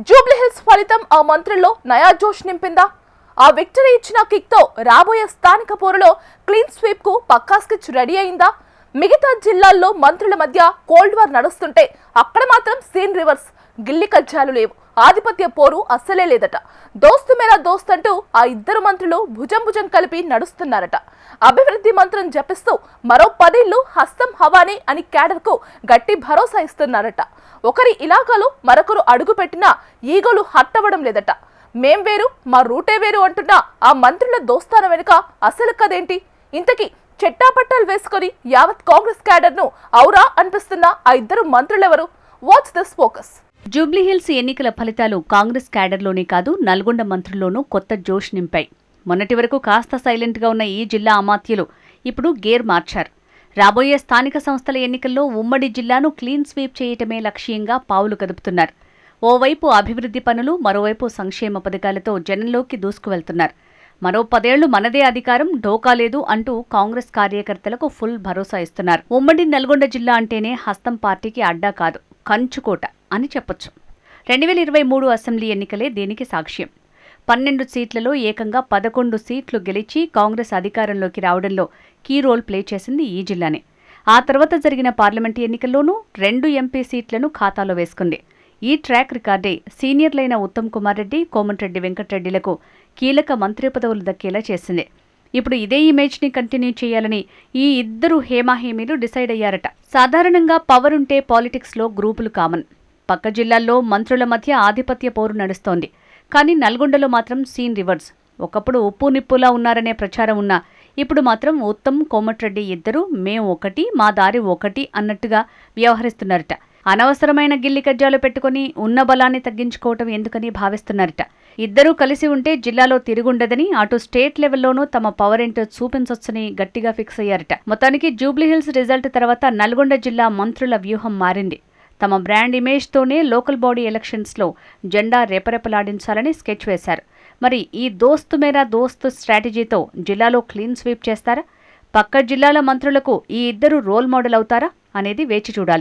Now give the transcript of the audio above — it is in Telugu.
జూబ్లీహిల్స్ ఫలితం ఆ మంత్రుల్లో నయా జోష్ నింపిందా? ఆ విక్టరీ ఇచ్చిన కిక్ తో రాబోయే స్థానిక పోరులో క్లీన్ స్వీప్ కు పక్కా స్కెచ్ రెడీ అయిందా? మిగతా జిల్లాల్లో మంత్రుల మధ్య కోల్డ్ వార్ నడుస్తుంటే అక్కడ మాత్రం సీన్ రివర్స్. గిల్లి కజ్జాలు లేవు, ఆధిపత్య పోరు అస్సలే లేదట. దోస్తు మేరా దోస్త్ అంటూ ఆ ఇద్దరు మంత్రులు భుజం భుజం కలిపి నడుస్తున్నారట. అభివృద్ధి మంత్రం జపిస్తూ మరో 10 ఏళ్లు హస్తం హవానే అని క్యాడర్కు గట్టి భరోసా ఇస్తున్నారట. ఒకరి ఇలాకాలో మరొకరు అడుగు పెట్టినా ఈగోలు హట్టవడం లేదట. మేం వేరు, మా రూటే వేరు అంటున్నా ఆ మంత్రుల దోస్తాన వెనుక అసలు కదేంటి? ఇంతకీ చెట్టాపట్టాలు వేసుకొని యావత్ కాంగ్రెస్ క్యాడర్ ను ఔరా అనిపిస్తున్న ఆ ఇద్దరు మంత్రులెవరు? What's this focus. జూబ్లీహిల్స్ ఎన్నికల ఫలితాలు కాంగ్రెస్ క్యాడర్లోనే కాదు, నల్గొండ మంత్రుల్లోనూ కొత్త జోష్ నింపాయి. మొన్నటి వరకు కాస్త సైలెంట్గా ఉన్న ఈ జిల్లా అమాత్యులు ఇప్పుడు గేర్ మార్చారు. రాబోయే స్థానిక సంస్థల ఎన్నికల్లో ఉమ్మడి జిల్లాను క్లీన్ స్వీప్ చేయటమే లక్ష్యంగా పావులు కదుపుతున్నారు. ఓవైపు అభివృద్ధి పనులు, మరోవైపు సంక్షేమ పథకాలతో జనంలోకి దూసుకువెళ్తున్నారు. మరో 10 ఏళ్లు మనదే అధికారం, ఢోకా లేదు అంటూ కాంగ్రెస్ కార్యకర్తలకు ఫుల్ భరోసా ఇస్తున్నారు. ఉమ్మడి నల్గొండ జిల్లా అంటేనే హస్తం పార్టీకి అడ్డా కాదు, కంచుకోట అని చెప్పొచ్చు. 2023 అసెంబ్లీ ఎన్నికలే దీనికి సాక్ష్యం. 12 సీట్లలో ఏకంగా 11 సీట్లు గెలిచి కాంగ్రెస్ అధికారంలోకి రావడంలో కీ రోల్ ప్లే చేసింది ఈ జిల్లానే. ఆ తర్వాత జరిగిన పార్లమెంటు ఎన్నికల్లోనూ 2 ఎంపీ సీట్లను ఖాతాలో వేసుకుంది. ఈ ట్రాక్ రికార్డే సీనియర్లైన ఉత్తమ్ కుమార్ రెడ్డి, కోమటిరెడ్డి వెంకటరెడ్డిలకు కీలక మంత్రి పదవులు దక్కేలా చేసింది. ఇప్పుడు ఇదే ఇమేజ్ని కంటిన్యూ చేయాలని ఈ ఇద్దరు హేమాహేమీలు డిసైడ్ అయ్యారట. సాధారణంగా పవర్ ఉంటే పాలిటిక్స్లో గ్రూపులు కామన్. పక్క జిల్లాల్లో మంత్రుల మధ్య ఆధిపత్య పోరు నడుస్తోంది. కానీ నల్గొండలో మాత్రం సీన్ రివర్స్. ఒకప్పుడు ఉప్పు నిప్పులా ఉన్నారనే ప్రచారం ఉన్నా ఇప్పుడు మాత్రం ఉత్తమ్, కోమటిరెడ్డి ఇద్దరు మేం ఒకటి, మా దారి ఒకటి అన్నట్టుగా వ్యవహరిస్తున్నారట. అనవసరమైన గిల్లి కజ్జాలు పెట్టుకుని ఉన్న బలాన్ని తగ్గించుకోవటం ఎందుకని భావిస్తున్నారట. ఇద్దరూ కలిసి ఉంటే జిల్లాలో తిరుగుండదని, అటు స్టేట్ లెవెల్లోనూ తమ పవర్ ఏంటో చూపించొచ్చని గట్టిగా ఫిక్స్ అయ్యారట. మొత్తానికి జూబ్లీహిల్స్ రిజల్ట్ తర్వాత నల్గొండ జిల్లా మంత్రుల వ్యూహం మారింది. తమ బ్రాండ్ ఇమేజ్తోనే లోకల్ బాడీ ఎలక్షన్స్లో జెండా రెపరెపలాడించాలని స్కెచ్ వేశారు. మరి ఈ దోస్తు మేరా దోస్త్ స్ట్రాటజీతో జిల్లాలో క్లీన్ స్వీప్ చేస్తారా? పక్క జిల్లాల మంత్రులకు ఈ ఇద్దరు రోల్ మోడల్ అవుతారా అనేది వేచి చూడాలి.